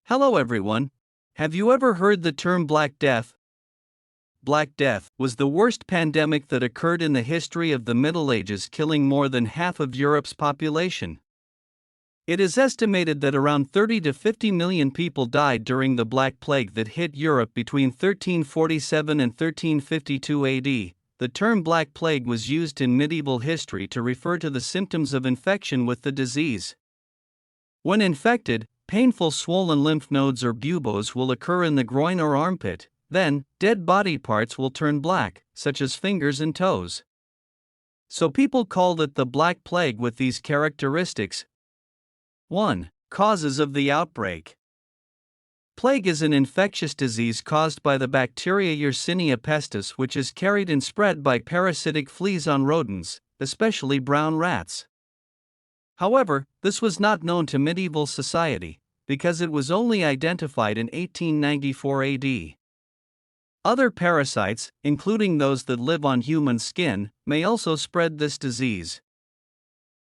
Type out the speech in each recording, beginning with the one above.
Hello everyone. Have you ever heard the term Black Death? Black Death was the worst pandemic that occurred in the history of the Middle Ages, killing more than half of Europe's population. It is estimated that around 30 to 50 million people died during the Black Plague that hit Europe between 1347 and 1352 AD. The term Black Plague was used in medieval history to refer to the symptoms of infection with the disease. When infected, painful swollen lymph nodes or buboes will occur in the groin or armpit. Then, dead body parts will turn black, such as fingers and toes. So people called it the Black Plague with these characteristics. 1. Causes of the outbreak. Plague is an infectious disease caused by the bacteria Yersinia pestis, which is carried and spread by parasitic fleas on rodents, especially brown rats. However, this was not known to medieval society, because it was only identified in 1894 AD. Other parasites, including those that live on human skin, may also spread this disease.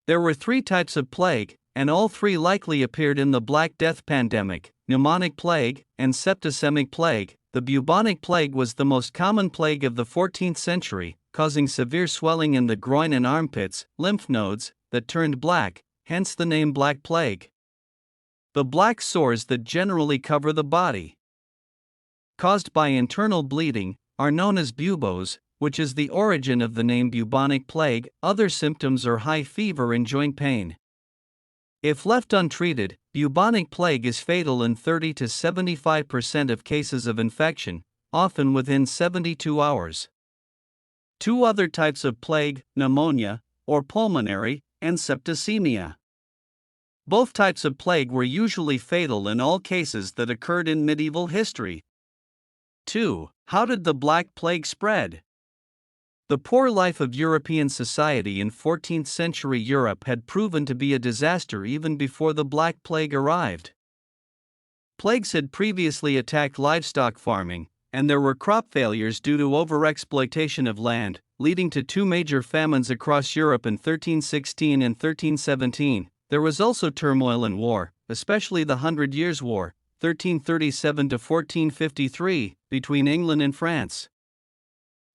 There were 3 types of plague, and all 3 likely appeared in the Black Death pandemic: pneumonic plague and septicemic plague. The bubonic plague was the most common plague of the 14th century, causing severe swelling in the groin and armpits, lymph nodes, that turned black, hence the name Black Plague. The black sores that generally cover the body, caused by internal bleeding, are known as buboes, which is the origin of the name bubonic plague. Other symptoms are high fever and joint pain. If left untreated, bubonic plague is fatal in 30 to 75% of cases of infection, often within 72 hours. 2 other types of plague: pneumonia, or pulmonary, and septicemia. Both types of plague were usually fatal in all cases that occurred in medieval history. 2. How did the Black Plague spread? The poor life of European society in 14th century Europe had proven to be a disaster even before the Black Plague arrived. Plagues had previously attacked livestock farming, and there were crop failures due to overexploitation of land, leading to 2 major famines across Europe in 1316 and 1317. There was also turmoil and war, especially the Hundred Years' War, 1337 to 1453, between England and France.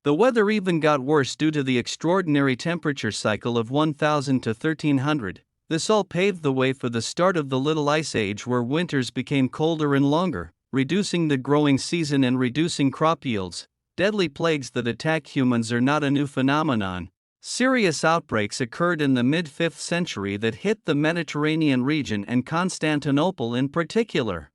The weather even got worse due to the extraordinary temperature cycle of 1000 to 1300. This all paved the way for the start of the Little Ice Age, where winters became colder and longer, reducing the growing season and reducing crop yields. Deadly plagues that attack humans are not a new phenomenon. Serious outbreaks occurred in the mid-5th century that hit the Mediterranean region and Constantinople in particular.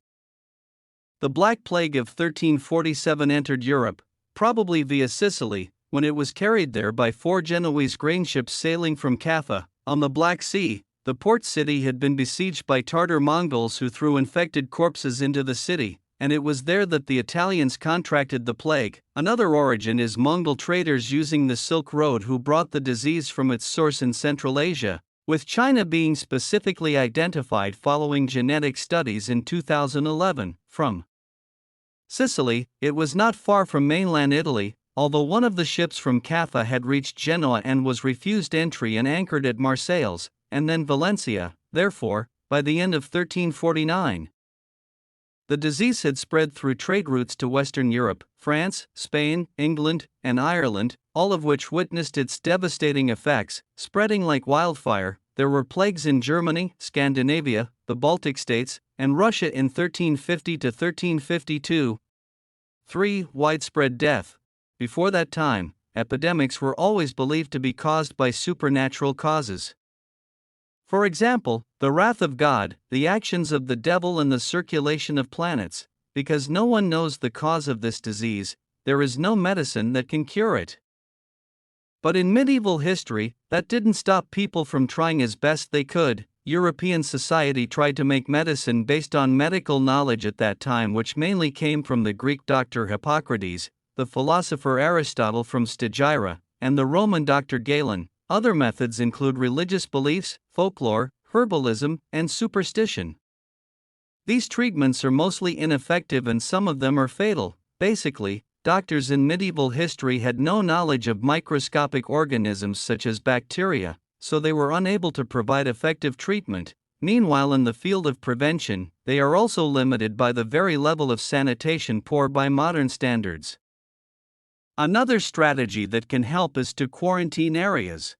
The Black Plague of 1347 entered Europe, probably via Sicily, when it was carried there by 4 Genoese grain ships sailing from Kaffa, on the Black Sea. The port city had been besieged by Tartar Mongols who threw infected corpses into the city, and it was there that the Italians contracted the plague. Another origin is Mongol traders using the Silk Road who brought the disease from its source in Central Asia, with China being specifically identified following genetic studies in 2011. From Sicily, it was not far from mainland Italy, although one of the ships from Kaffa had reached Genoa and was refused entry and anchored at Marseilles, and then Valencia. Therefore, by the end of 1349, the disease had spread through trade routes to Western Europe, France, Spain, England, and Ireland, all of which witnessed its devastating effects, spreading like wildfire. There were plagues in Germany, Scandinavia, the Baltic states, and Russia in 1350 to 1352. 3. Widespread death. Before that time, epidemics were always believed to be caused by supernatural causes. For example, the wrath of God, the actions of the devil, and the circulation of planets. Because no one knows the cause of this disease, there is no medicine that can cure it. But in medieval history, that didn't stop people from trying as best they could. European society tried to make medicine based on medical knowledge at that time, which mainly came from the Greek doctor Hippocrates, the philosopher Aristotle from Stagira, and the Roman doctor Galen. Other methods include religious beliefs, folklore, herbalism, and superstition. These treatments are mostly ineffective and some of them are fatal. Basically, doctors in medieval history had no knowledge of microscopic organisms such as bacteria, so they were unable to provide effective treatment. Meanwhile, in the field of prevention, they are also limited by the very level of sanitation poor by modern standards. Another strategy that can help is to quarantine areas.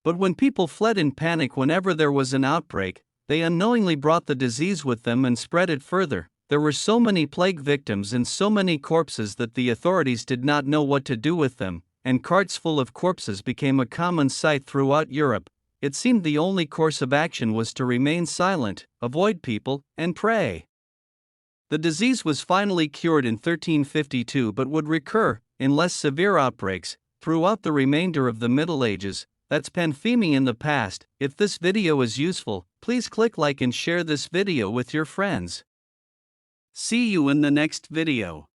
But when people fled in panic whenever there was an outbreak, they unknowingly brought the disease with them and spread it further. There were so many plague victims and so many corpses that the authorities did not know what to do with them, and carts full of corpses became a common sight throughout Europe. It seemed the only course of action was to remain silent, avoid people, and pray. The disease was finally cured in 1352 but would recur, in less severe outbreaks, throughout the remainder of the Middle Ages. That's panphemy in the past. If this video is useful, please click like and share this video with your friends. See you in the next video.